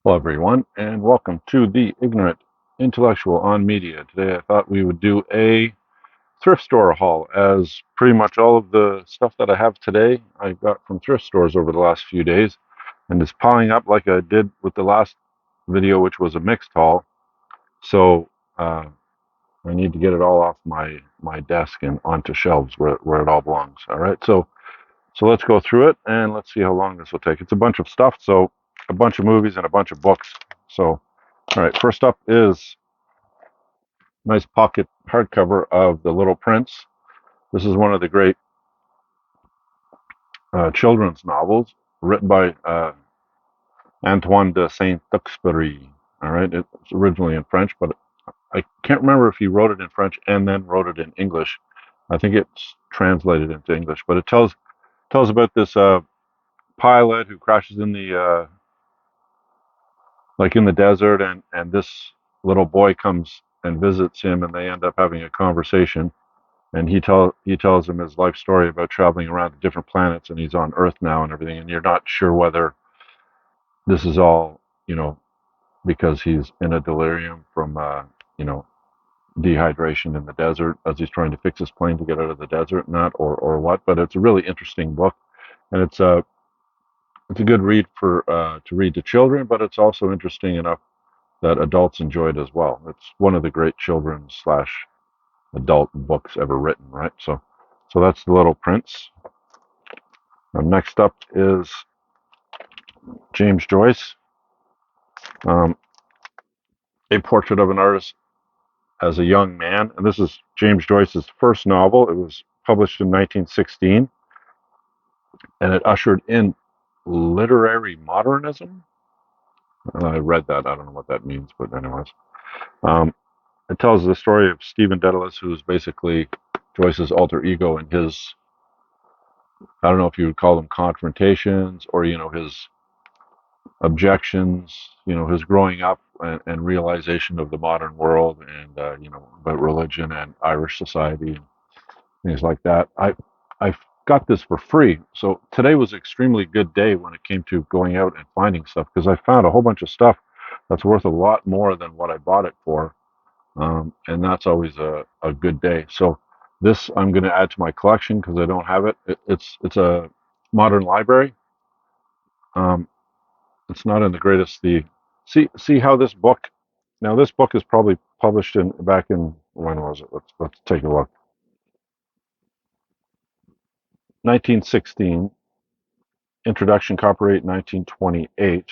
Hello, everyone, and welcome to the Ignorant Intellectual on Media. Today, I thought we would do a thrift store haul, as pretty much all of the stuff that I have today I got from thrift stores over the last few days, and it's piling up like I did with the last video, which was a mixed haul. So I need to get it all off my desk and onto shelves where it all belongs. All right, so let's go through it and let's see how long this will take. It's a bunch of stuff, so a bunch of movies and a bunch of books. So, all right, first up is nice pocket hardcover of The Little Prince. This is one of the great children's novels written by Antoine de Saint-Exupéry. All right, it's originally in French, but I can't remember if he wrote it in French and then wrote it in English. I think it's translated into English, but it tells about this pilot who crashes in the like in the desert, and this little boy comes and visits him, and they end up having a conversation. And he tells him his life story about traveling around to different planets, and he's on Earth now and everything. And you're not sure whether this is all because he's in a delirium from you know dehydration in the desert as he's trying to fix his plane to get out of the desert, not or what. But it's a really interesting book, and it's a good read for to read to children, but it's also interesting enough that adults enjoy it as well. It's one of the great children's slash adult books ever written, right? So that's The Little Prince. Next up is James Joyce, um, A Portrait of an Artist as a Young Man. And this is James Joyce's first novel. It was published in 1916, and it ushered in literary modernism. I read that. I don't know what that means, but anyways. Um, it tells the story of Stephen Dedalus, who's basically Joyce's alter ego in his, I don't know if you would call them confrontations or, his objections, his growing up and realization of the modern world and, about religion and Irish society and things like that. I got this for free. So today was an extremely good day when it came to going out and finding stuff because I found a whole bunch of stuff that's worth a lot more than what I bought it for. And that's always a good day. So this I'm going to add to my collection because I don't have it. It's a modern library. Um, it's not in the greatest. The see how this book. Now this book is probably published in back in when was it? Let's take a look. 1916. Introduction copyright 1928.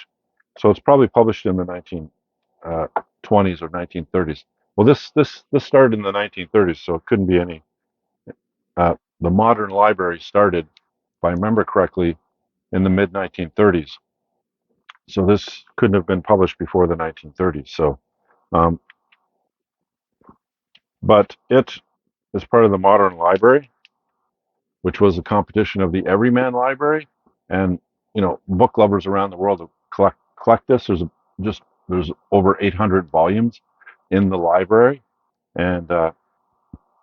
So it's probably published in the 1920s or 1930s. Well, this started in the 1930s, so it couldn't be any. The modern library started, if I remember correctly, in the mid 1930s. So this couldn't have been published before the 1930s. So, um, but it is part of the modern library, which was a competition of the Everyman Library, and book lovers around the world collect this. There's over 800 volumes in the library, and I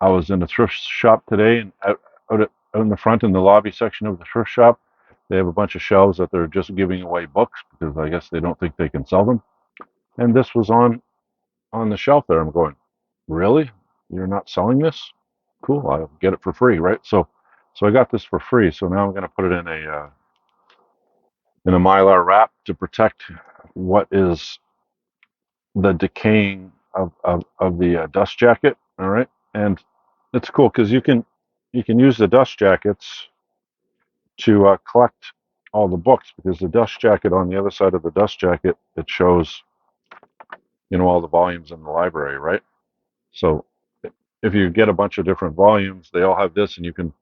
was in a thrift shop today, and out in the front in the lobby section of the thrift shop, they have a bunch of shelves that they're just giving away books because I guess they don't think they can sell them. And this was on the shelf there. I'm going, really? You're not selling this? Cool. I'll get it for free, right? So I got this for free. So now I'm going to put it in a mylar wrap to protect what is the decaying of the dust jacket. All right, and it's cool because you can use the dust jackets to collect all the books because the dust jacket on the other side of the dust jacket it shows all the volumes in the library, right? So if you get a bunch of different volumes, they all have this, and you can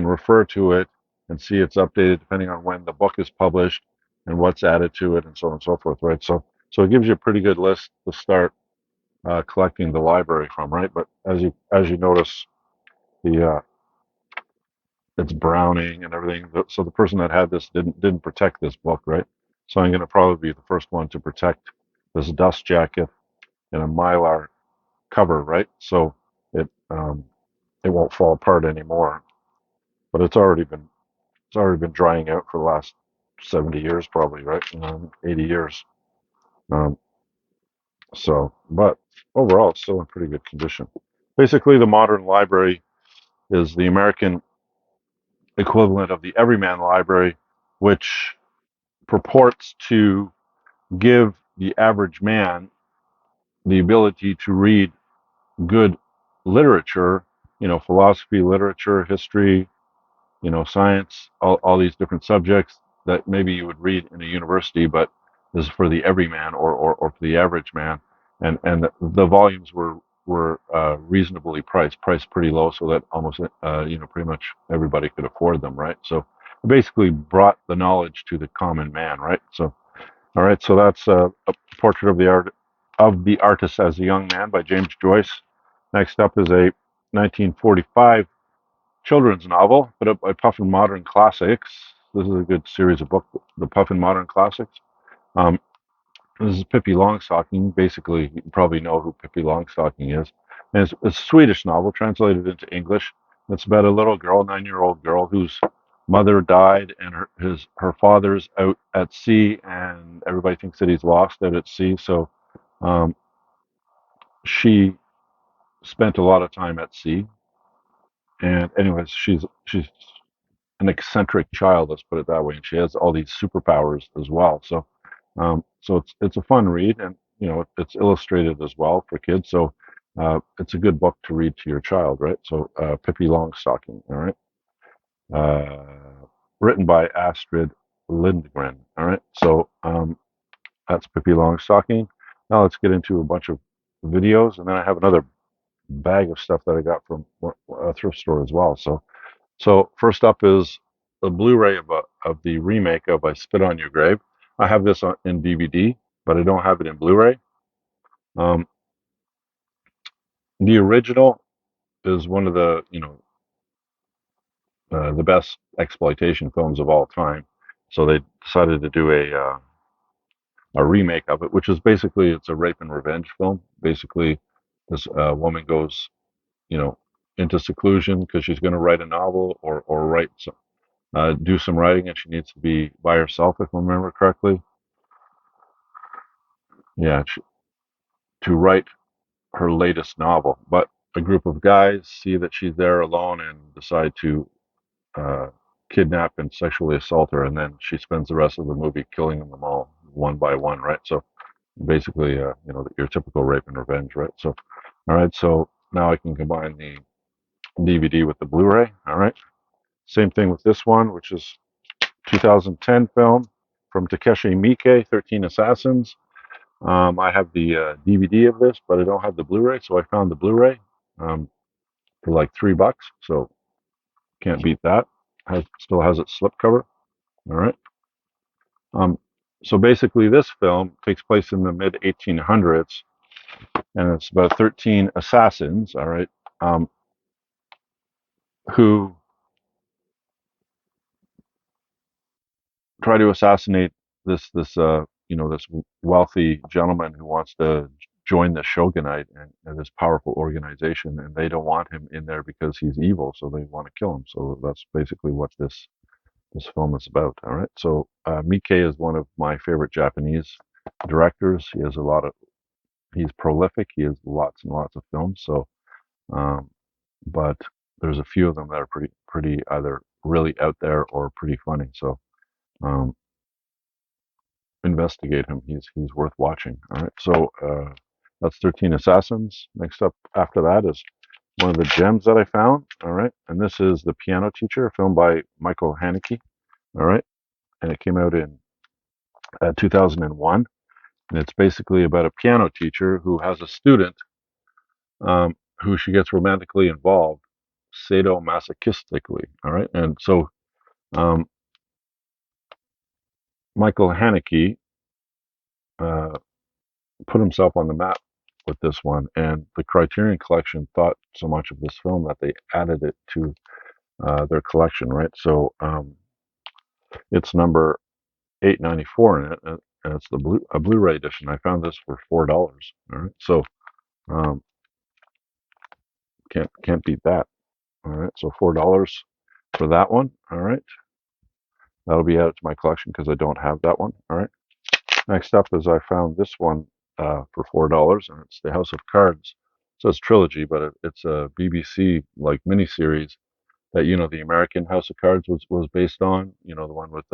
refer to it and see it's updated depending on when the book is published and what's added to it, and so on and so forth, right? So it gives you a pretty good list to start collecting the library from, right? But as you notice, the it's browning and everything. So the person that had this didn't protect this book, right? So I'm going to probably be the first one to protect this dust jacket in a mylar cover, right? So it won't fall apart anymore. But it's already been drying out for the last 70 years, probably, right? 80 years. Um, but overall, it's still in pretty good condition. Basically, the modern library is the American equivalent of the Everyman Library, which purports to give the average man the ability to read good literature, philosophy, literature, history, science, all these different subjects that maybe you would read in a university, but this is for the everyman or for the average man. And the volumes were reasonably priced pretty low, so that almost pretty much everybody could afford them, right? So it basically brought the knowledge to the common man, right? So all right, so that's a portrait of the artist as a young man by James Joyce. Next up is a 1945 children's novel put up by Puffin Modern Classics. This is a good series of books, the Puffin Modern Classics. Um, this is Pippi Longstocking. Basically, you probably know who Pippi Longstocking is. And it's a Swedish novel translated into English. It's about a little girl, 9-year-old girl, whose mother died, and her father's out at sea, and everybody thinks that he's lost out at sea. So um, she spent a lot of time at sea. And anyways, she's an eccentric child, let's put it that way, and she has all these superpowers as well. So it's a fun read, and it's illustrated as well for kids. So it's a good book to read to your child, right? So Pippi Longstocking, all right, written by Astrid Lindgren, all right. So that's Pippi Longstocking. Now let's get into a bunch of videos, and then I have another bag of stuff that I got from a thrift store as well. So first up is a Blu-ray of the remake of I Spit on Your Grave. I have this in DVD, but I don't have it in Blu-ray. Um, the original is one of the best exploitation films of all time. So they decided to do a remake of it, which is basically it's a rape and revenge film. Basically, this woman goes you know into seclusion because she's going to write a novel or write some, do some writing, and she needs to be by herself, if I remember correctly. Yeah, to write her latest novel. But a group of guys see that she's there alone and decide to uh, kidnap and sexually assault her, and then she spends the rest of the movie killing them all one by one, right? So basically, your typical rape and revenge, right? So, all right, so now I can combine the DVD with the Blu-ray. All right, same thing with this one, which is 2010 film from Takeshi Miike, 13 Assassins. I have the DVD of this, but I don't have the Blu-ray, so I found the Blu-ray um, for like $3. So can't beat that. Still has its slipcover. All right. Um, so basically, this film takes place in the mid 1800s, and it's about 13 assassins. All right, um, who try to assassinate this wealthy gentleman who wants to join the shogunate and this powerful organization, and they don't want him in there because he's evil, so they want to kill him. So that's basically what this film is about. All right. So Miike is one of my favorite Japanese directors. He's prolific. He has lots and lots of films. So, um, but there's a few of them that are pretty either really out there or pretty funny. So um, investigate him. He's worth watching. All right. So that's 13 Assassins. Next up after that is one of the gems that I found. All right. And this is The Piano Teacher, filmed by Michael Haneke. All right. And it came out in 2001. And it's basically about a piano teacher who has a student who she gets romantically involved sadomasochistically. All right. And so um, Michael Haneke uh, put himself on the map with this one. And the Criterion Collection thought so much of this film that they added it to their collection. Right. So it's number 894 in it. And it's a Blu-ray edition. I found this for $4. All right. So um, can't beat that. All right, so $4 for that one. All right, that'll be added to my collection because I don't have that one. All right, Next up is I found this one for $4, and it's the House of Cards. So it's trilogy, but it's a BBC like miniseries that the American House of Cards was based on. The one with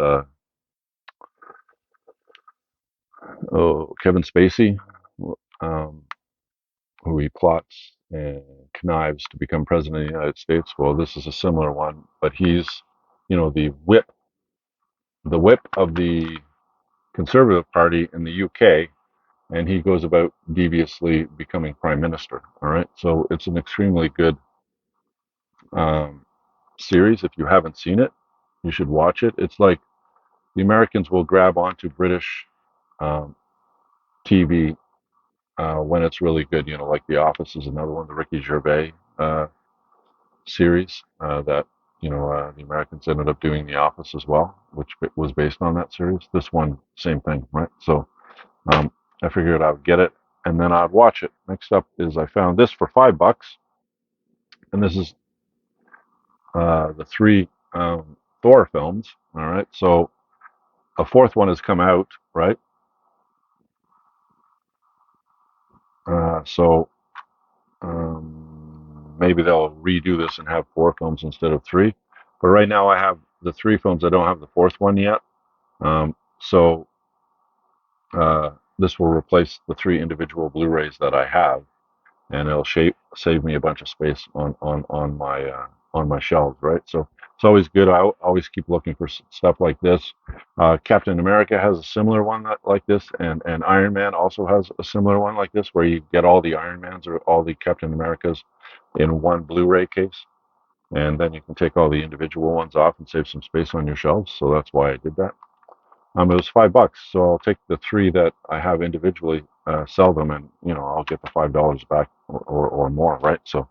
Kevin Spacey, um, who he plots and connives to become president of the United States. Well, this is a similar one, but he's the whip of the Conservative Party in the UK, and he goes about deviously becoming prime minister. All right, so it's an extremely good um, series. If you haven't seen it, you should watch it. It's like the Americans will grab onto British um, TV when it's really good. Like The Office is another one, the Ricky Gervais series that the Americans ended up doing The Office as well, which was based on that series. This one, same thing, right? So um, I figured I would get it and then I'd watch it. Next up is I found this for $5, and this is the three Thor films. All right, so a fourth one has come out, right? So maybe they'll redo this and have four films instead of three. But right now I have the three films. I don't have the fourth one yet. So this will replace the three individual Blu-rays that I have, and it'll save me a bunch of space on my shelves, right? So it's always good. I always keep looking for stuff like this. Captain America has a similar one like this, and Iron Man also has a similar one like this, where you get all the Iron Mans or all the Captain Americas in one Blu-ray case, and then you can take all the individual ones off and save some space on your shelves. So that's why I did that. It was $5, so I'll take the three that I have individually, sell them, and I'll get the $5 back or more, right? So,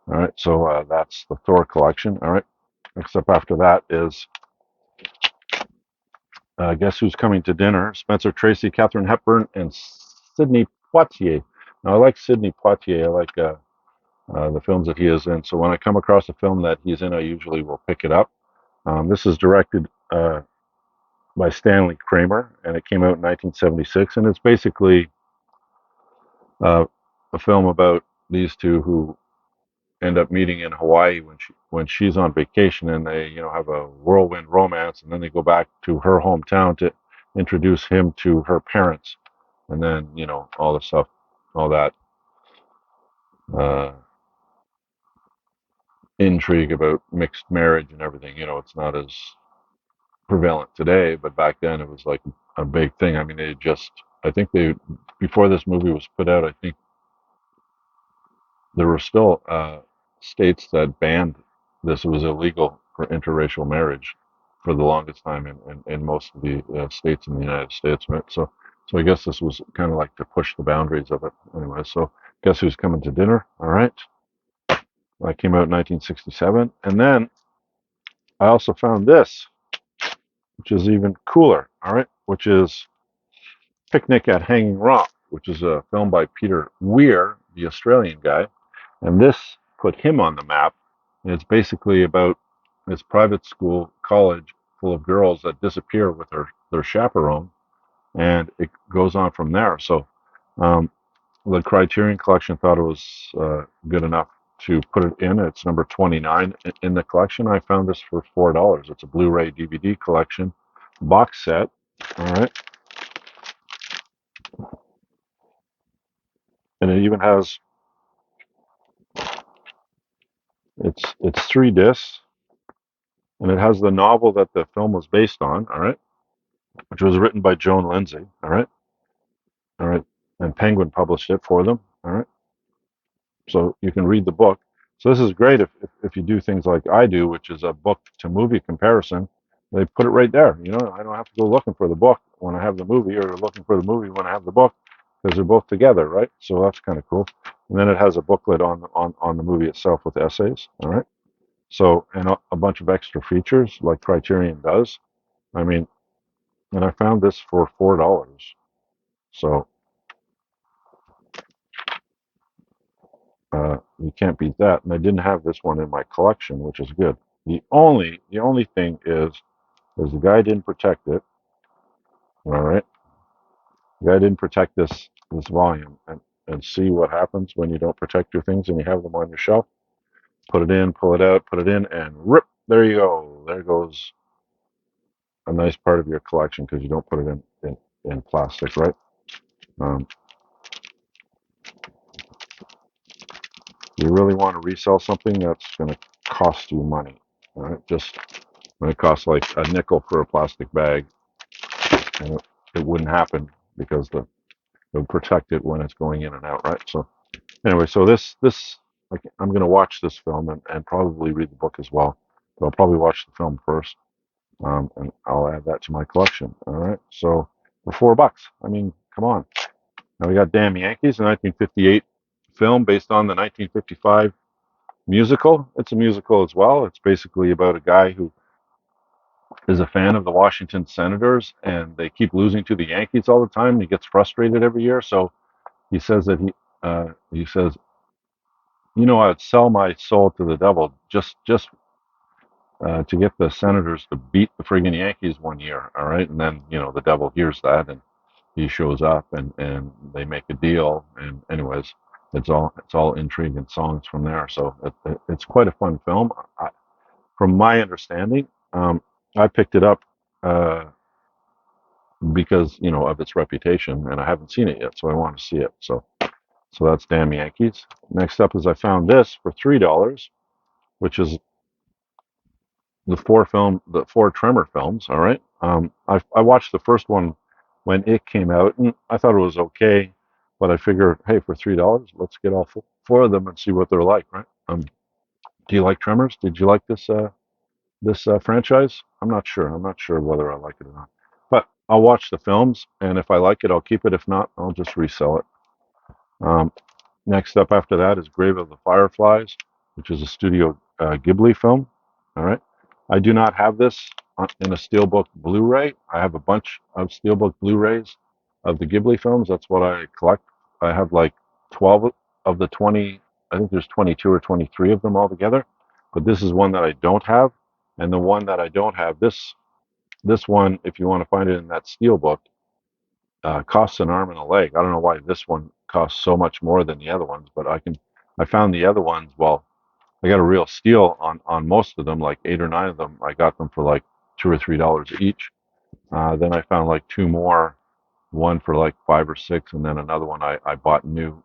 all right, so that's the Thor collection. All right, next up after that is Guess Who's Coming to Dinner? Spencer Tracy, Katharine Hepburn, and Sidney Poitier. Now I like Sidney Poitier. I like the films that he is in. So when I come across a film that he's in, I usually will pick it up. This is directed by Stanley Kramer, and it came out in 1976, and it's basically uh, a film about these two who end up meeting in Hawaii when she's on vacation, and they have a whirlwind romance, and then they go back to her hometown to introduce him to her parents, and then all the stuff, all that uh, intrigue about mixed marriage and everything. It's not as prevalent today, but back then it was like a big thing. I mean, I think they, before this movie was put out, I think there were still states that banned this. It was illegal for interracial marriage for the longest time in most of the states in the United States, right? So I guess this was kind of like to push the boundaries of it. Anyway, so Guess Who's Coming to Dinner? All right. That came out in 1967. And then I also found this, which is even cooler, all right, which is Picnic at Hanging Rock, which is a film by Peter Weir, the Australian guy. And this put him on the map. And it's basically about this private school college full of girls that disappear with their chaperone, and it goes on from there. So um, the Criterion Collection thought it was good enough to put it in. It's number 29 in the collection. I found this for $4. It's a Blu-ray DVD collection box set. All right, and it even has it's 3 discs, and it has the novel that the film was based on. All right, which was written by Joan Lindsay. All right, and Penguin published it for them. All right, so you can read the book. So this is great if you do things like I do, which is a book to movie comparison. They put it right there. I don't have to go looking for the book when I have the movie, or looking for the movie when I have the book, because they're both together, right? So that's kind of cool. And then it has a booklet on the movie itself with essays. All right. So, and a bunch of extra features like Criterion does. I mean, and I found this for $4. So you can't beat that. And I didn't have this one in my collection, which is good. The only thing is the guy didn't protect it. All right. The guy didn't protect this volume, and see what happens when you don't protect your things and you have them on your shelf. Put it in, pull it out, put it in, and rip. There you go. There goes a nice part of your collection because you don't put it in plastic, right? Um, you really want to resell something that's going to cost you money, all right? Just when it costs like a nickel for a plastic bag, and it wouldn't happen because it would protect it when it's going in and out, right? So anyway, so this like I'm going to watch this film and probably read the book as well, but I'll probably watch the film first, and I'll add that to my collection. All right, so for $4, I mean, come on. Now we got Damn Yankees, a 1958 film based on the 1955 musical. It's a musical as well. It's basically about a guy who is a fan of the Washington Senators, and they keep losing to the Yankees all the time. He gets frustrated every year, so he says that he says, you know, I'd sell my soul to the devil just to get the Senators to beat the friggin' Yankees one year. All right, and then the devil hears that and he shows up and they make a deal. And anyways, it's all intrigue and songs from there. So it's quite a fun film. From my understanding, I picked it up uh, because of its reputation, and I haven't seen it yet, so I want to see it. So that's Damn Yankees. Next up is I found this for $3, which is the four Tremor films. All right. I watched the first one when it came out, and I thought it was okay, but I figured, hey, for $3, let's get all four of them and see what they're like, right? Do you like Tremors? Did you like this franchise? I'm not sure. I'm not sure whether I like it or not, but I'll watch the films, and if I like it, I'll keep it. If not, I'll just resell it. Um, Next up after that is Grave of the Fireflies, which is a Studio Ghibli film. All right. I do not have this in a Steelbook Blu-ray. I have a bunch of Steelbook Blu-rays of the Ghibli films. That's what I collect. I have like 12 of the 20. I think there's 22 or 23 of them altogether. But this is one that I don't have. And the one that I don't have, this one, if you want to find it in that Steelbook, costs an arm and a leg. I don't know why this one costs so much more than the other ones, but I found the other ones. Well, I got a real steal on most of them, like 8 or 9 of them. I got them for like $2 or $3 each. Then I found like two more, one for like 5 or 6, and then another one I bought new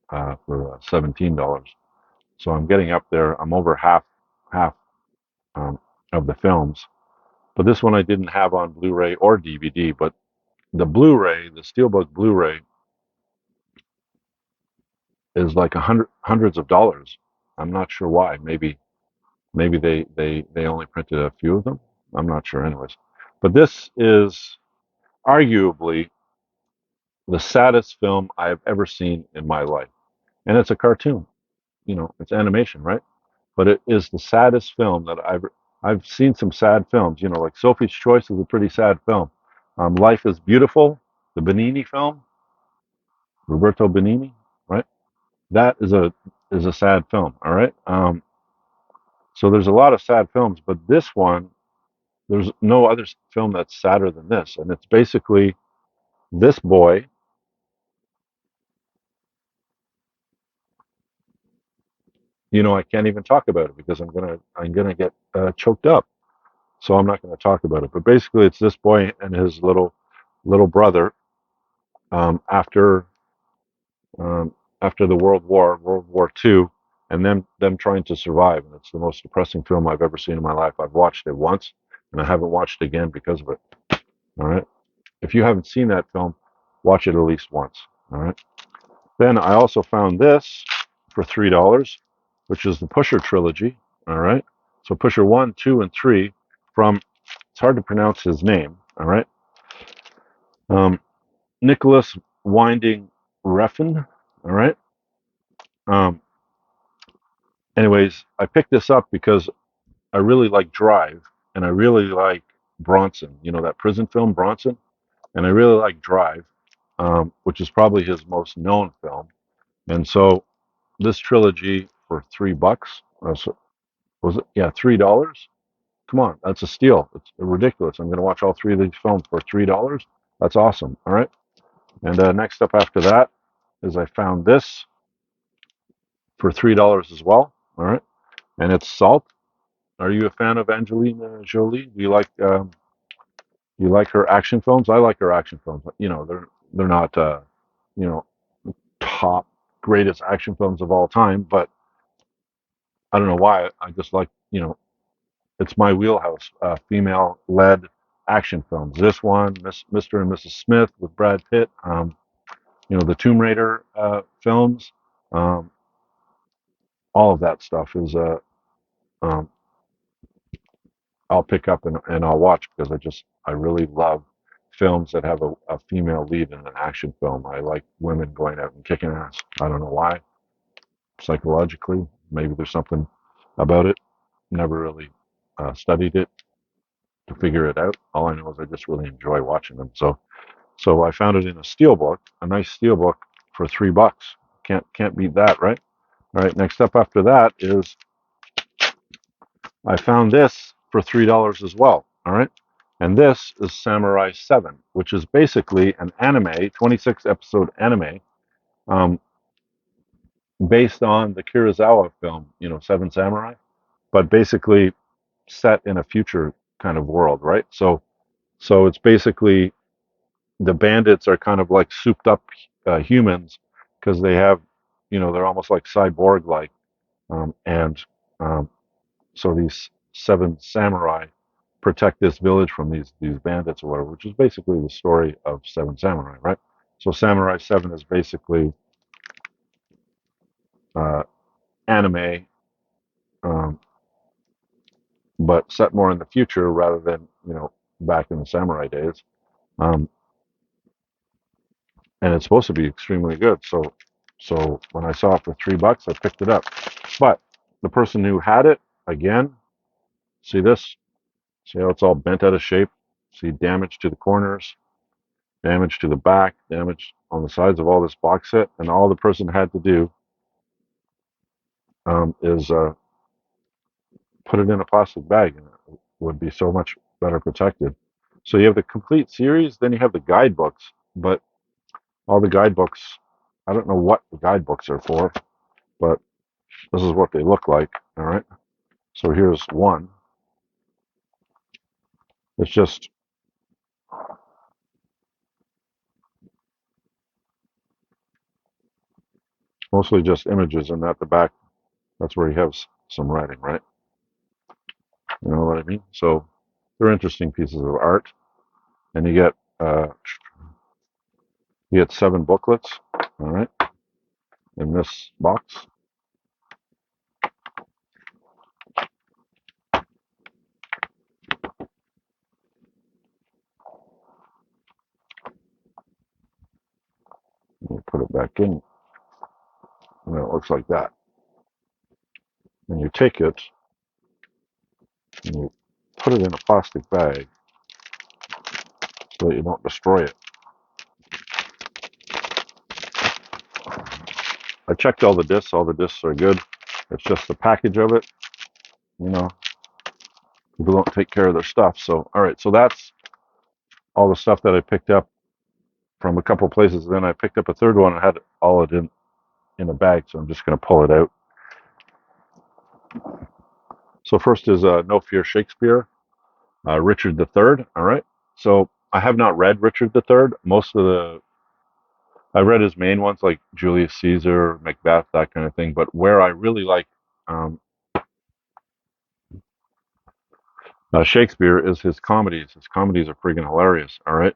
for $17. So I'm getting up there. I'm over half um, of the films. But this one I didn't have on Blu-ray or DVD. But the Blu-ray, the Steelbook Blu-ray, is like hundreds of dollars. I'm not sure why. Maybe they only printed a few of them. I'm not sure, anyways. But this is arguably the saddest film I've ever seen in my life, and it's a cartoon. It's animation, right? But it is the saddest film that I've seen. Some sad films, like Sophie's Choice is a pretty sad film. Life is Beautiful, the Benini film, Roberto Benini, right? That is a sad film. All right. So there's a lot of sad films, but this one, there's no other film that's sadder than this, and it's basically this boy. I can't even talk about it because I'm gonna get choked up, so I'm not gonna talk about it. But basically, it's this boy and his little brother after um, after the World War II, and them trying to survive. And it's the most depressing film I've ever seen in my life. I've watched it once, and I haven't watched it again because of it. All right. If you haven't seen that film, watch it at least once. All right. Then I also found this for $3, which is the Pusher trilogy. All right. So Pusher 1, 2, and 3 from, it's hard to pronounce his name. All right. Um, Nicholas Winding Refn. All right. Um, Anyways, I picked this up because I really like Drive and I really like Bronson, that prison film, Bronson. And I really like Drive, which is probably his most known film. And so this trilogy for $3. So was it? Yeah, $3. Come on, that's a steal. It's ridiculous. I'm going to watch all three of these films for $3. That's awesome. All right. And next up after that is I found this for $3 as well. All right, and it's Salt. Are you a fan of Angelina Jolie? Do you like her action films? I like her action films. You know, they're not you know top greatest action films of all time, but I don't know why. I just like it's my wheelhouse. Female led action films. This one, Mr. and Mrs. Smith with Brad Pitt. The Tomb Raider films. Um, all of that stuff is um, I'll pick up and I'll watch because I really love films that have a female lead in an action film. I like women going out and kicking ass. I don't know why. Psychologically, maybe there's something about it. Never really studied it to figure it out. All I know is I just really enjoy watching them. So I found it in a steelbook, a nice steelbook for $3. Can't beat that, right? All right. Next up after that is I found this for $3 as well. All right. And this is Samurai 7, which is basically an anime, 26 episode anime, um, based on the Kurosawa film, Seven Samurai, but basically set in a future kind of world, right? So it's basically the bandits are kind of like souped up humans because they have, they're almost like cyborg like, and um, so these seven samurai protect this village from these bandits or whatever, which is basically the story of Seven Samurai, right? So Samurai 7 is basically uh, anime, um, but set more in the future rather than back in the samurai days. Um, and it's supposed to be extremely good. So when I saw it for $3, I picked it up. But the person who had it, again, see this? See how it's all bent out of shape? See damage to the corners, damage to the back, damage on the sides of all this box set, and all the person had to do is put it in a plastic bag, and it would be so much better protected. So you have the complete series, then you have the guidebooks, but all the guidebooks, I don't know what the guidebooks are for, but this is what they look like. All right. So here's one. It's just mostly just images, and at the back, that's where he has some writing, right? You know what I mean? So they're interesting pieces of art, and you get 7 booklets, all right, in this box. We'll put it back in, and it looks like that. And you take it and you put it in a plastic bag so that you don't destroy it. I checked all the discs. All the discs are good. It's just the package of it. You know, people don't take care of their stuff. So, all right. So that's all the stuff that I picked up from a couple places. Then I picked up a third one and had all it in a bag. So I'm just going to pull it out. So first is No Fear Shakespeare, Richard III. All right. So I have not read Richard III. I read his main ones like Julius Caesar, Macbeth, that kind of thing. But where I really like um, Shakespeare is his comedies. His comedies are friggin' hilarious. All right,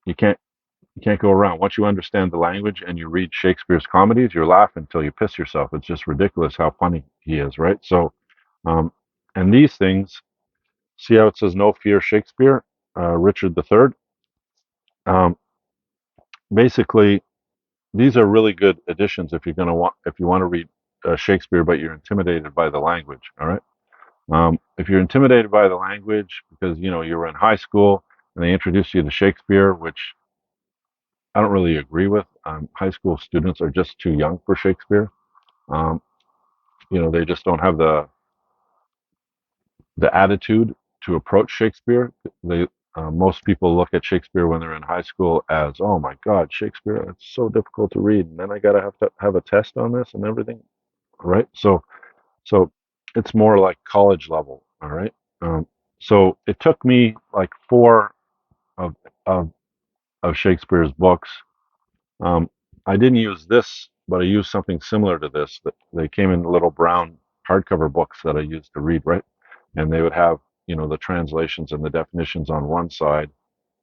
you can't you can't go around. Once you understand the language and you read Shakespeare's comedies, you're laughing until you piss yourself. It's just ridiculous how funny he is, right? So, um, and these things, see how it says "No Fear Shakespeare," Richard III. Um, basically, these are really good additions if you want to read Shakespeare, but you're intimidated by the language. All right. If you're intimidated by the language because you were in high school and they introduced you to Shakespeare, which I don't really agree with. High school students are just too young for Shakespeare. Um, they just don't have the attitude to approach Shakespeare. They most people look at Shakespeare when they're in high school as, oh my God, Shakespeare, it's so difficult to read, and then I gotta have to have a test on this and everything, right? So it's more like college level, all right? Um, so it took me like four of of, of Shakespeare's books. Um, I didn't use this, but I used something similar to this. That they came in little brown hardcover books that I used to read, right? And they would have, the translations and the definitions on one side,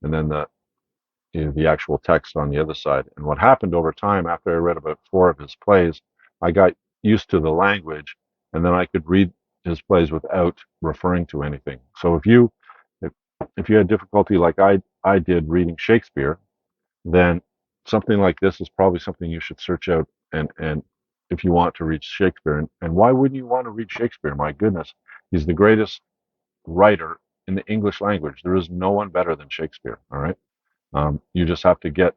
and then the actual text on the other side. And what happened over time, after I read about four of his plays, I got used to the language, and then I could read his plays without referring to anything. So if, if you had difficulty like I did reading Shakespeare, then something like this is probably something you should search out and if you want to read Shakespeare. And why wouldn't you want to read Shakespeare? My goodness, he's the greatest writer in the English language. There is no one better than Shakespeare. All right. You just have to get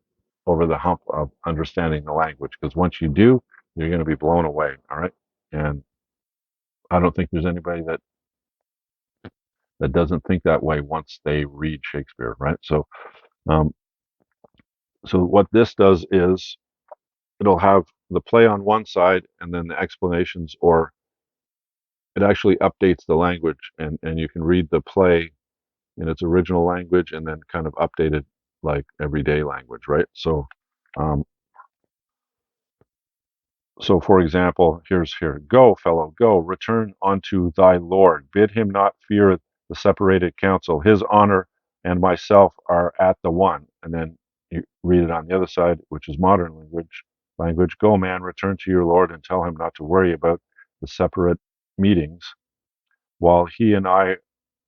over the hump of understanding the language because once you do, you're going to be blown away. All right. And I don't think there's anybody that doesn't think that way once they read Shakespeare. Right. Um, so what this does is it'll have the play on one side and then the explanations, or it actually updates the language and you can read the play in its original language and then kind of updated like everyday language, right? Um, So, for example, here's here. Go, fellow, go, return unto thy Lord. Bid him not fear the separated council. His honor and myself are at the one. And then you read it on the other side, which is modern language. Language. Go, man, return to your Lord and tell him not to worry about the separate meetings. While he and I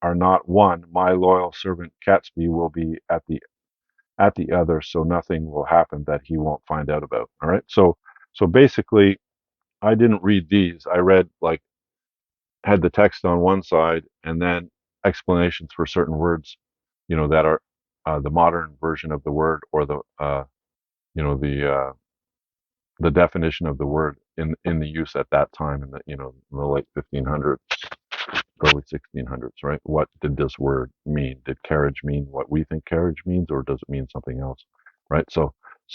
are not one, my loyal servant Catesby will be at the other, so nothing will happen that he won't find out about. All right. So basically I didn't read these. I read like had the text on one side and then explanations for certain words, that are the modern version of the word or you know, the definition of the word in the use at that time in the late 1500s, early 1600s, right? What did this word mean? Did carriage mean what we think carriage means, or does it mean something else, right? So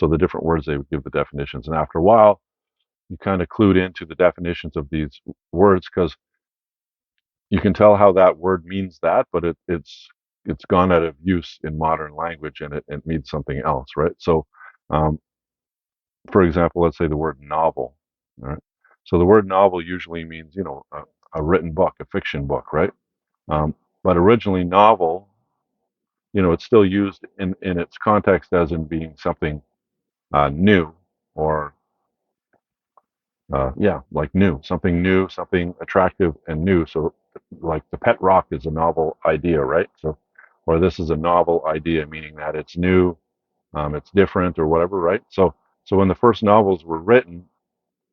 the different words they would give the definitions, and after a while, you kind of clued into the definitions of these words because you can tell how that word means that, but it's gone out of use in modern language and it means something else, right? So, um, for example, let's say the word novel, right? So the word novel usually means a written book, a fiction book, right? Um, but originally novel, it's still used in its context as in being something new or yeah, like new, something attractive and new. So, like the pet rock is a novel idea, right? So, or this is a novel idea, meaning that it's new, it's different, or whatever, right? So when the first novels were written,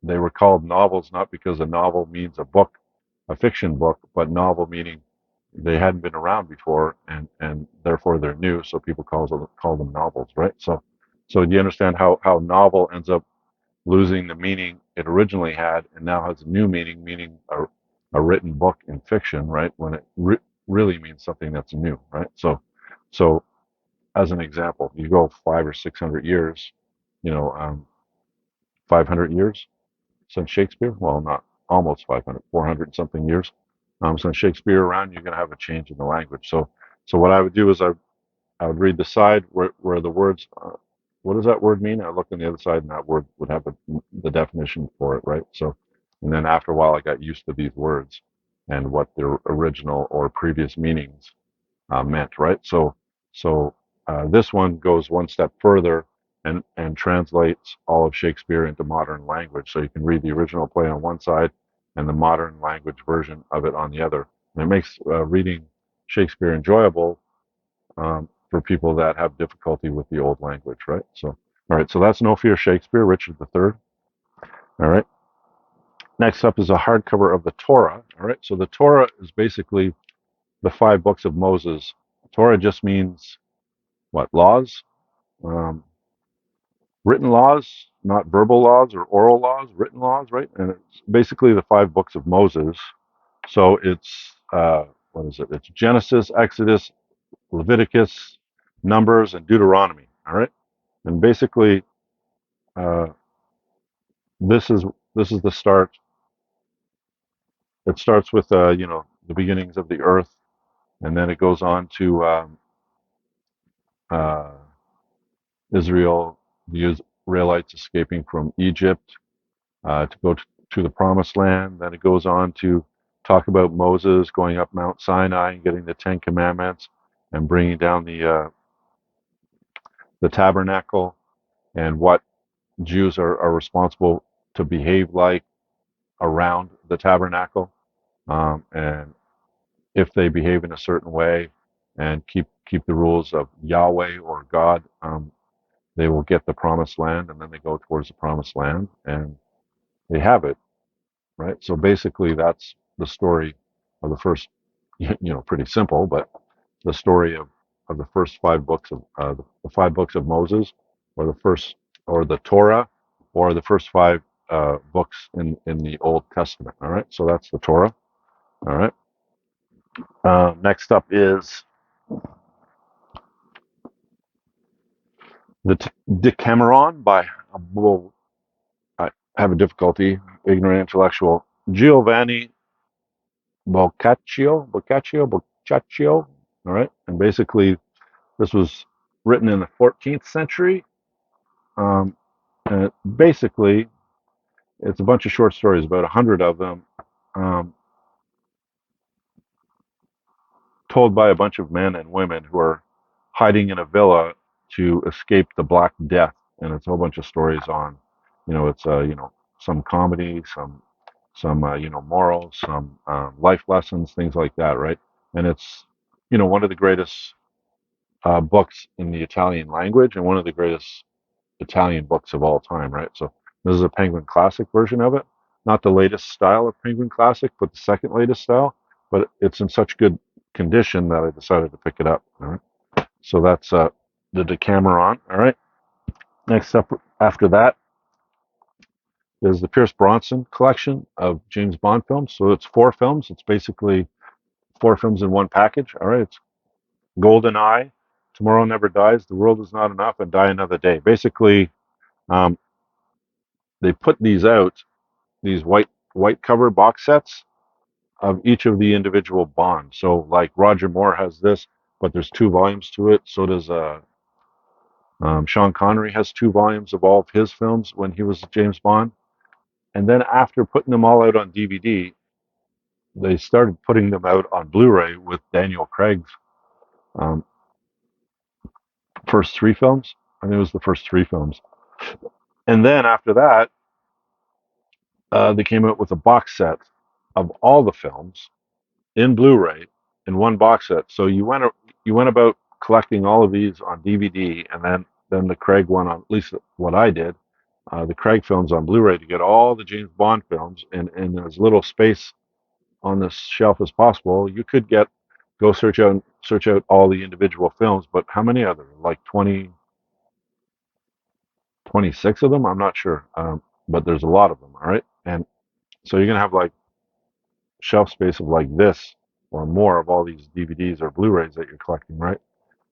they were called novels not because a novel means a book, a fiction book, but novel meaning they hadn't been around before, and therefore they're new. So people call them novels, right? So do you understand how novel ends up losing the meaning it originally had and now has a new meaning, meaning a written book in fiction, right? When it really means something that's new, right? So as an example, you go 500 or 600 years, you know, 500 years since Shakespeare. Well, not almost 500, 400 something years since Shakespeare around. You're going to have a change in the language. So what I would do is I would read the side where the words, what does that word mean? I look on the other side and that word would have the definition for it, right? So, and then after a while, I got used to these words and what their original or previous meanings meant, right? So this one goes one step further and translates all of Shakespeare into modern language. So you can read the original play on one side and the modern language version of it on the other. And it makes reading Shakespeare enjoyable for people that have difficulty with the old language, right? So, all right, so that's No Fear Shakespeare, Richard III. All right. Next up is a hardcover of the Torah. All right, so the Torah is basically the five books of Moses. Torah just means what? Laws, um, written laws, not verbal laws or oral laws, written laws, right? And it's basically the five books of Moses. So it's what is it? It's Genesis, Exodus, Leviticus, Numbers, and Deuteronomy. All right, and basically, uh, this is this is the start. It starts with the beginnings of the earth, and then it goes on to uh, Israel, the Israelites escaping from Egypt to go to the Promised Land. Then it goes on to talk about Moses going up Mount Sinai and getting the Ten Commandments and bringing down the tabernacle and what Jews are responsible to behave like around the tabernacle, and if they behave in a certain way and keep the rules of Yahweh or God, they will get the promised land, and then they go towards the promised land and they have it, right? So basically, that's the story of the first, pretty simple, but the story of the first 5 books of the 5 books of Moses, or the first, or the Torah, or the first 5 books in the Old Testament. All right, so that's the Torah. All right. Next up is the Decameron by, well, I have a difficulty, ignorant intellectual, Giovanni Boccaccio. All right, and basically this was written in the 14th century. Um, and basically, it's a bunch of short stories, about 100 of them, um, told by a bunch of men and women who are hiding in a villa to escape the Black Death. And it's a whole bunch of stories on, it's some comedy, some morals, some life lessons, things like that, right? And it's one of the greatest books in the Italian language and one of the greatest Italian books of all time, right? So this is a Penguin Classic version of it, not the latest style of Penguin Classic, but the second latest style. But it's in such good condition that I decided to pick it up. All right, so that's the Decameron. All right. Next up, after that, is the Pierce Bronson collection of James Bond films. So it's 4 films. It's basically 4 films in one package. All right. It's Golden Eye, Tomorrow Never Dies, The World Is Not Enough, and Die Another Day. Basically, um, they put these out, these white cover box sets of each of the individual Bonds. So like Roger Moore has this, but there's 2 volumes to it. So does Sean Connery has 2 volumes of all of his films when he was James Bond. And then after putting them all out on DVD, they started putting them out on Blu-ray with Daniel Craig's um, first 3 films. I think it was the first 3 films. And then after that, they came out with a box set of all the films in Blu-ray in one box set. So you went about collecting all of these on DVD, and then the Craig one, on at least what I did, the Craig films on Blu-ray, to get all the James Bond films in as little space on this shelf as possible. You could go search out all the individual films, but how many are there? Like 20, 26 of them? I'm not sure, but there's a lot of them. All right, and so you're gonna have like shelf space of like this or more of all these DVDs or Blu-rays that you're collecting, right?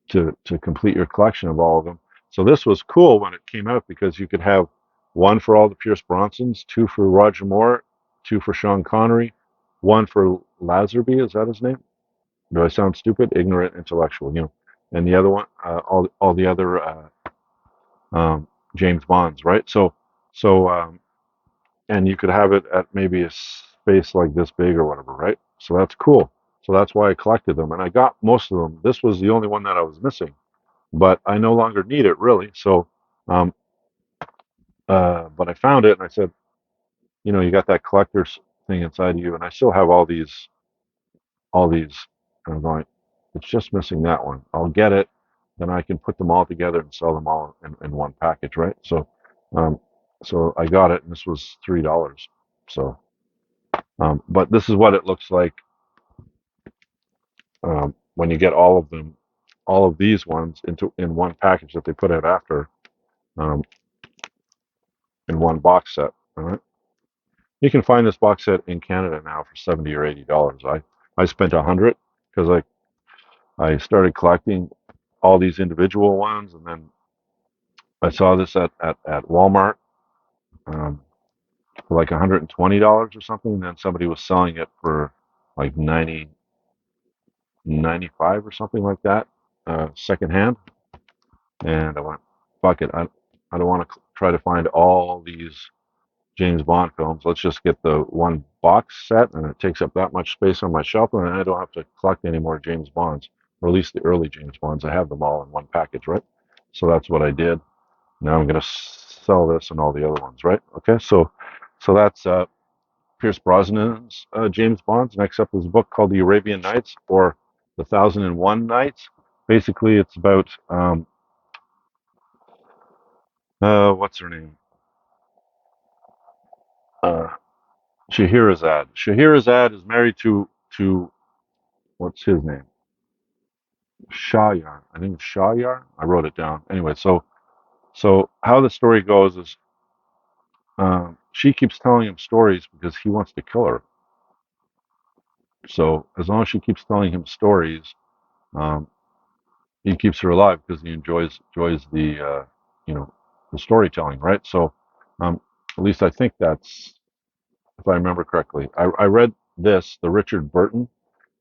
To complete your collection of all of them. So this was cool when it came out because you could have one for all the Pierce Bronsons, 2 for Roger Moore, 2 for Sean Connery, 1 for Lazenby, is that his name? Do I sound stupid? Ignorant intellectual, and the other one, all the other James Bonds, right? So and you could have it at maybe a space like this big or whatever, right? So that's cool. So that's why I collected them, and I got most of them. This was the only one that I was missing, but I no longer need it really. So, um, but I found it, and I said, you got that collector's thing inside of you, and I still have all these. And I'm going, it's just missing that one. I'll get it, then I can put them all together and sell them all in one package, right? Um, so I got it, and this was $3. So. But this is what it looks like when you get all of them, all of these ones in one package that they put out after, um, in one box set. All right, you can find this box set in Canada now for $70 or $80. I spent 100 because I started collecting all these individual ones, and then I saw this at Walmart um, for like $120 or something. And then somebody was selling it for like 95 or something like that, secondhand. And I went, fuck it. I don't want to try to find all these James Bond films. Let's just get the one box set, and it takes up that much space on my shelf, and I don't have to collect any more James Bonds, or at least the early James Bonds. I have them all in one package, right? So that's what I did. Now I'm going to sell this and all the other ones, right? Okay, so that's Pierce Brosnan's James Bonds. Next up is a book called The Arabian Nights, or The 1001 Nights. Basically, it's about what's her name? Uh, Scheherazade. Scheherazade is married to what's his name? Shahyar. I think it's Shahyar. I wrote it down. Anyway, so how the story goes is she keeps telling him stories because he wants to kill her. So as long as she keeps telling him stories, um, he keeps her alive because he enjoys the you know the storytelling, right? So at least I think that's, if I remember correctly. I read the Richard Burton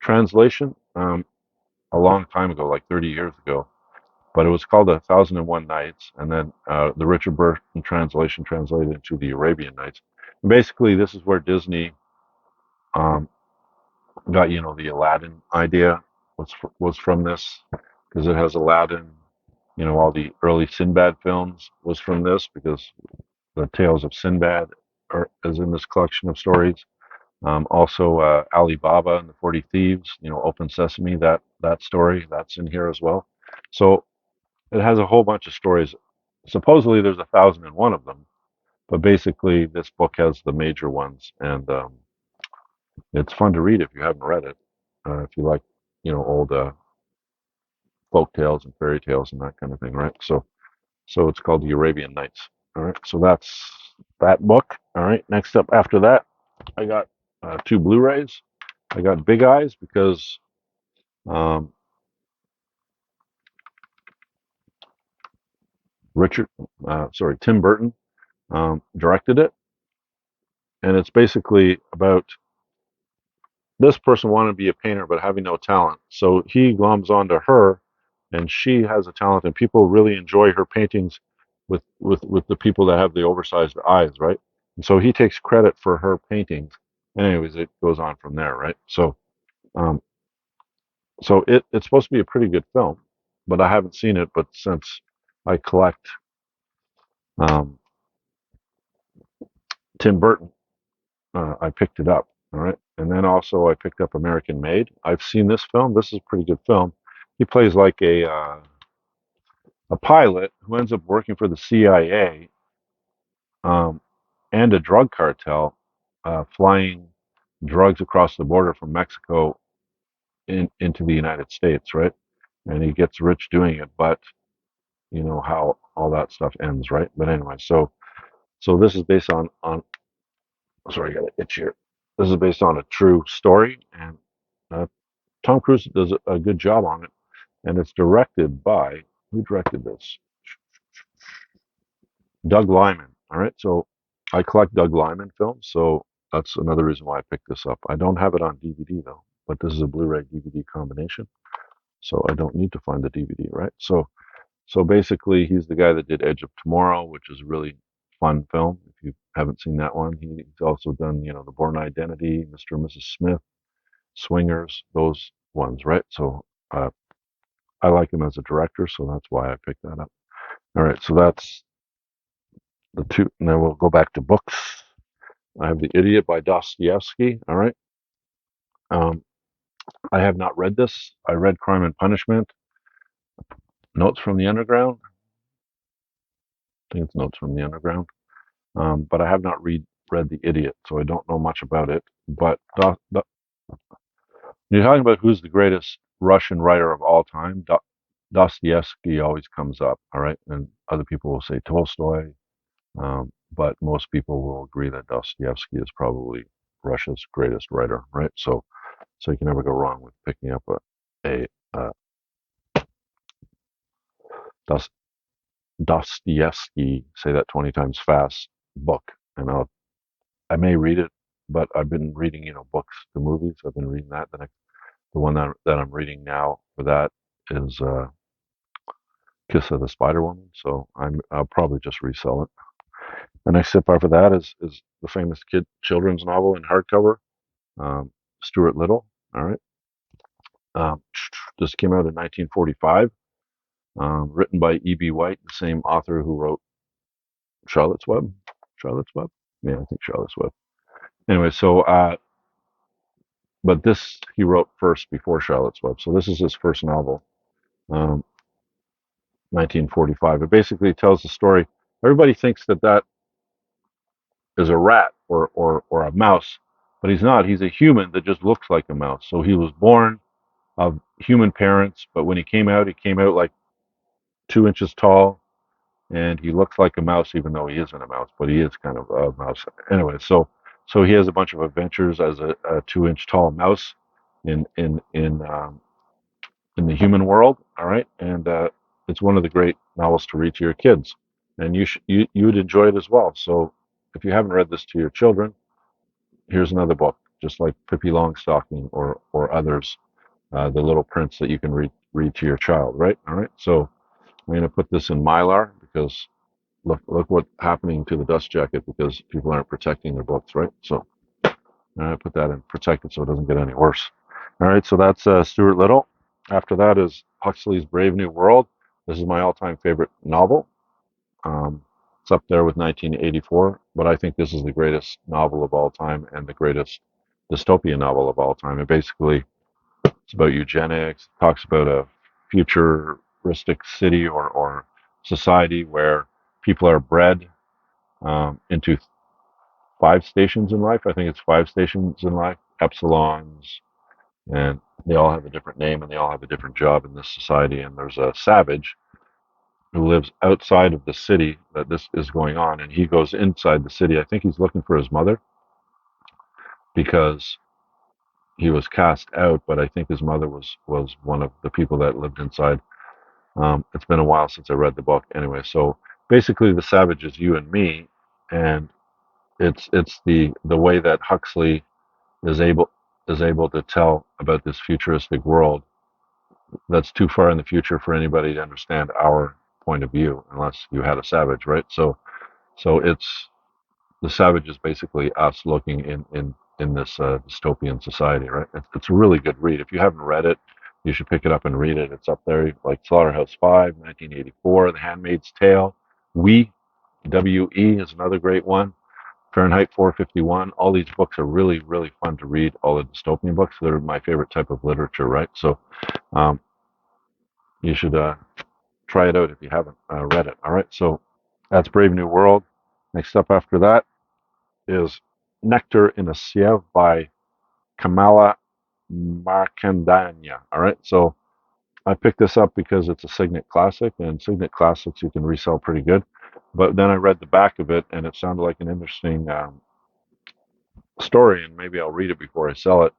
translation, a long time ago, like 30 years ago, but it was called A Thousand and One Nights, and then the Richard Burton translation translated into the Arabian Nights. And basically, this is where Disney um, got the Aladdin idea was from this, because it has Aladdin. All the early Sinbad films was from this, because the Tales of Sinbad is in this collection of stories. Also, Ali Baba and the 40 Thieves, Open Sesame, that story, that's in here as well. So it has a whole bunch of stories. Supposedly there's 1001 of them, but basically this book has the major ones, and it's fun to read if you haven't read it. If you like, old folk tales and fairy tales and that kind of thing, right? So it's called the Arabian Nights. All right, so that's that book. All right, next up after that, I got two Blu-rays. I got Big Eyes because um, Tim Burton directed it, and it's basically about this person wanting to be a painter but having no talent. So he gloms onto her, and she has a talent, and people really enjoy her paintings with the people that have the oversized eyes, right? And so he takes credit for her paintings. And anyways, it goes on from there, right? Um, so it's supposed to be a pretty good film, but I haven't seen it. But since I collect um, Tim Burton, I picked it up. All right, and then also I picked up American Made. I've seen this film. This is a pretty good film. He plays like a pilot who ends up working for the CIA um, and a drug cartel, flying drugs across the border from Mexico into the United States, right? And he gets rich doing it, but you know how all that stuff ends, right? But anyway, so this is based on sorry, I got an itch here. This is based on a true story, and uh, Tom Cruise does a good job on it, and it's directed by, who directed this? Doug Liman. All right, so I collect Doug Liman films, so that's another reason why I picked this up. I don't have it on DVD though, but this is a Blu-ray DVD combination, so I don't need to find the DVD, right? So basically, he's the guy that did Edge of Tomorrow, which is a really fun film. If you haven't seen that one, he's also done, The Bourne Identity, Mr. and Mrs. Smith, Swingers, those ones, right? So uh, I like him as a director, so that's why I picked that up. All right, so that's the two. And then we'll go back to books. I have The Idiot by Dostoevsky. All right. Um, I have not read this. I read Crime and Punishment, Notes from the Underground. I think it's Notes from the Underground. But I have not read The Idiot, so I don't know much about it. But you're talking about who's the greatest Russian writer of all time. Dostoevsky always comes up, all right, and other people will say Tolstoy, but most people will agree that Dostoevsky is probably Russia's greatest writer, right? So you can never go wrong with picking up a Das, Dostoevsky, say that 20 times fast, book. And I may read it, but I've been reading, books, the movies. I've been reading that. The one that I'm reading now for that is Kiss of the Spider Woman. So I'll probably just resell it. The next tip after that is the famous children's novel in hardcover, um, Stuart Little. All right. Um, this came out in 1945, written by E.B. White, the same author who wrote Charlotte's Web. Charlotte's Web? Yeah, I think Charlotte's Web. Anyway, but this he wrote first before Charlotte's Web. So this is his first novel, um, 1945. It basically tells the story. Everybody thinks that is a rat or a mouse, but he's not. He's a human that just looks like a mouse. So he was born of human parents, but when he came out like 2 inches tall, and he looks like a mouse, even though he isn't a mouse, but he is kind of a mouse. Anyway, so he has a bunch of adventures as a 2 inch tall mouse in in in um, in the human world. All right, and it's one of the great novels to read to your kids, and you would enjoy it as well. So if you haven't read this to your children, here's another book, just like Pippi Longstocking or others, The Little Prince that you can read to your child. Right. All right. So I'm going to put this in Mylar because look what's happening to the dust jacket because people aren't protecting their books, right? So I put that in protected so it doesn't get any worse. All right, so that's Stuart Little. After that is Huxley's Brave New World. This is my all-time favorite novel. It's up there with 1984, but I think this is the greatest novel of all time and the greatest dystopian novel of all time. And basically, it's about eugenics. It talks about a futuristic city or society where people are bred into 5 stations in life. I think it's 5 stations in life, epsilons, and they all have a different name and they all have a different job in this society. And there's a savage who lives outside of the city that this is going on, and he goes inside the city. I think he's looking for his mother because he was cast out, but I think his mother was one of the people that lived inside. It's been a while since I read the book. Anyway, so basically, the savage is you and me, and it's the way that Huxley is able is able to tell about this futuristic world that's too far in the future for anybody to understand our point of view unless you had a savage, right? So it's the savage is basically us looking in this dystopian society, right? It's a really good read. If you haven't read it, you should pick it up and read it. It's up there like Slaughterhouse-Five, 1984, The Handmaid's Tale, We, is another great one. Fahrenheit 451. All these books are really, really fun to read. All the dystopian books, they're my favorite type of literature, right? So um, you should try it out if you haven't read it. All right, so that's Brave New World. Next up after that is Nectar in a Sieve by Kamala Markandanya. All right, so I picked this up because it's a Signet Classic, and Signet Classics you can resell pretty good. But then I read the back of it, and it sounded like an interesting story, and maybe I'll read it before I sell it.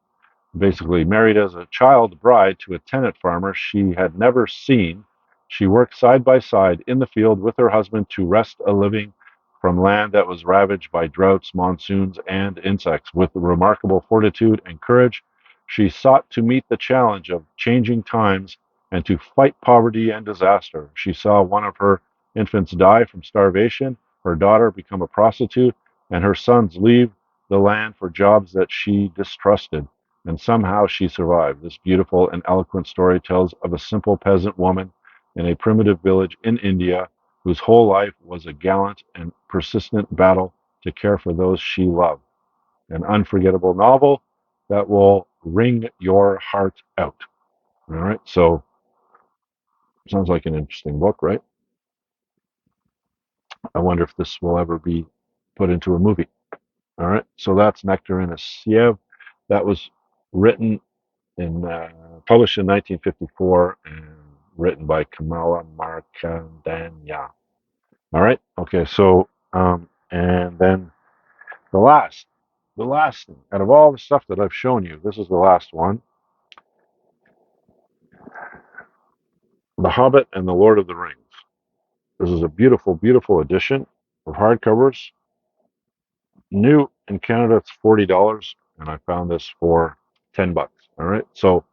Basically, married as a child bride to a tenant farmer she had never seen, she worked side by side in the field with her husband to wrest a living from land that was ravaged by droughts, monsoons, and insects. With remarkable fortitude and courage, she sought to meet the challenge of changing times and to fight poverty and disaster. She saw one of her infants die from starvation, her daughter become a prostitute, and her sons leave the land for jobs that she distrusted, and somehow she survived. This beautiful and eloquent story tells of a simple peasant woman in a primitive village in India whose whole life was a gallant and persistent battle to care for those she loved. An unforgettable novel that will wring your heart out. All right, so sounds like an interesting book, right? I wonder if this will ever be put into a movie. All right, so that's Nectar in a Sieve. That was written in published in 1954 and written by Kamala Markandanya. All right. Okay. So and then the last thing out of all the stuff that I've shown you, this is the last one: The Hobbit and the Lord of the Rings. This is a beautiful, beautiful edition of hardcovers. New in Canada, it's $40, and I found this for $10. All right, so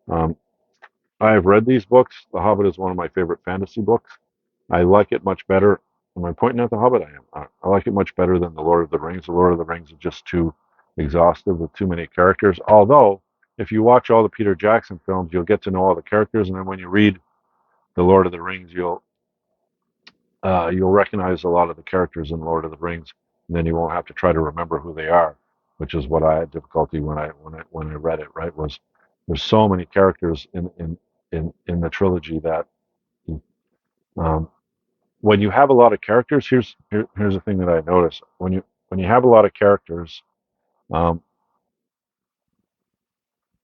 um, I have read these books. The Hobbit is one of my favorite fantasy books. I like it much better. Am I pointing at the Hobbit? I am. I like it much better than the Lord of the Rings. The Lord of the Rings is just too exhaustive with too many characters. Although, if you watch all the Peter Jackson films, you'll get to know all the characters, and then when you read the Lord of the Rings, you'll recognize a lot of the characters in Lord of the Rings, and then you won't have to try to remember who they are, which is what I had difficulty when I read it. Right, was there's so many characters in the trilogy that um, when you have a lot of characters, here's the thing that I notice when you have a lot of characters um,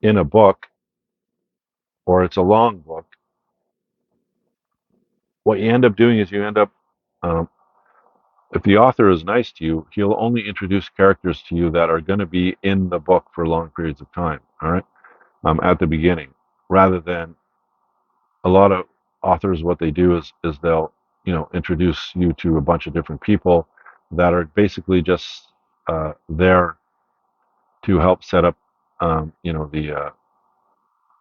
in a book or it's a long book, what you end up doing is you end up um, if the author is nice to you, he'll only introduce characters to you that are going to be in the book for long periods of time. All right, at the beginning, rather than a lot of authors, what they do is they'll introduce you to a bunch of different people that are basically just there to help set up,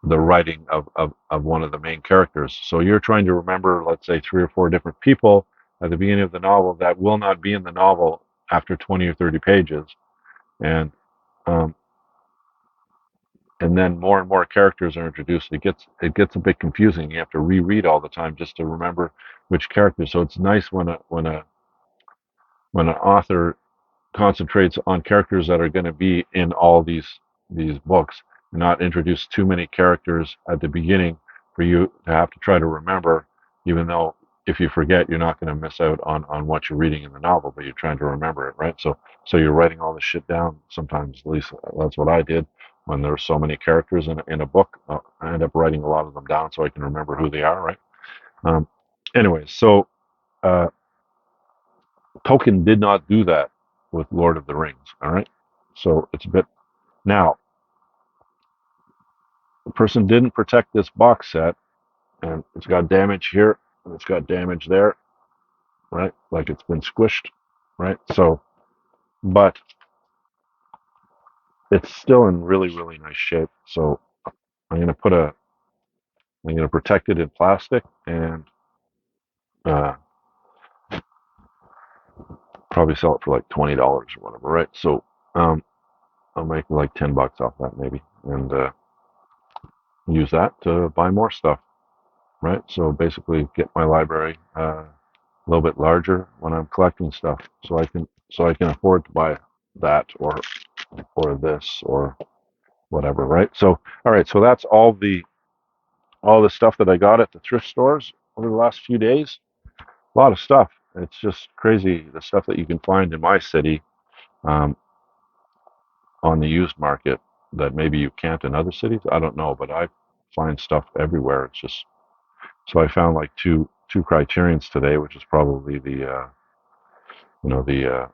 the writing of one of the main characters. So you're trying to remember, let's say, three or four different people at the beginning of the novel that will not be in the novel after 20 or 30 pages, and um, and then more and more characters are introduced. It gets a bit confusing. You have to reread all the time just to remember which characters. So it's nice when an author concentrates on characters that are going to be in all these books, and not introduce too many characters at the beginning for you to have to try to remember, even though if you forget, you're not going to miss out on what you're reading in the novel, but you're trying to remember it, right? So you're writing all this shit down. Sometimes, at least that's what I did when there were so many characters in a book. I end up writing a lot of them down so I can remember who they are, right? Um, anyways, so uh, Tolkien did not do that with Lord of the Rings. All right, so it's a bit now. The person didn't protect this box set, and it's got damage here, and it's got damage there, right? Like it's been squished, right? So, but it's still in really, really nice shape. So I'm gonna put a, I'm gonna protect it in plastic and uh, probably sell it for like $20 or whatever, right? So um, I'll make like $10 off that maybe, and use that to buy more stuff, right? So basically, get my library a little bit larger when I'm collecting stuff, so I can afford to buy that or this or whatever, right? So all right, so that's all the stuff that I got at the thrift stores over the last few days. A lot of stuff. It's just crazy the stuff that you can find in my city um, on the used market that maybe you can't in other cities. I don't know, but I find stuff everywhere. It's just so I found like two Criterions today, which is probably you know the uh,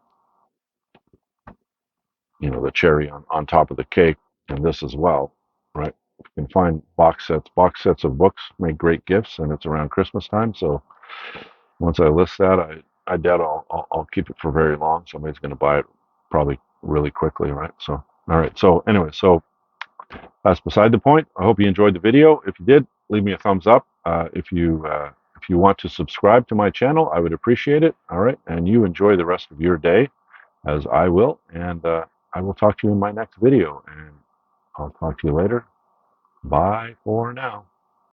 the cherry on top of the cake, and this as well, right? You can find box sets of books make great gifts, and it's around Christmas time. So once I list that, I doubt I'll keep it for very long. Somebody's going to buy it probably really quickly, right? So all right. So anyway, so that's beside the point. I hope you enjoyed the video. If you did, leave me a thumbs up. If you want to subscribe to my channel, I would appreciate it. All right, and you enjoy the rest of your day, as I will, and I will talk to you in my next video. And I'll talk to you later. Bye for now.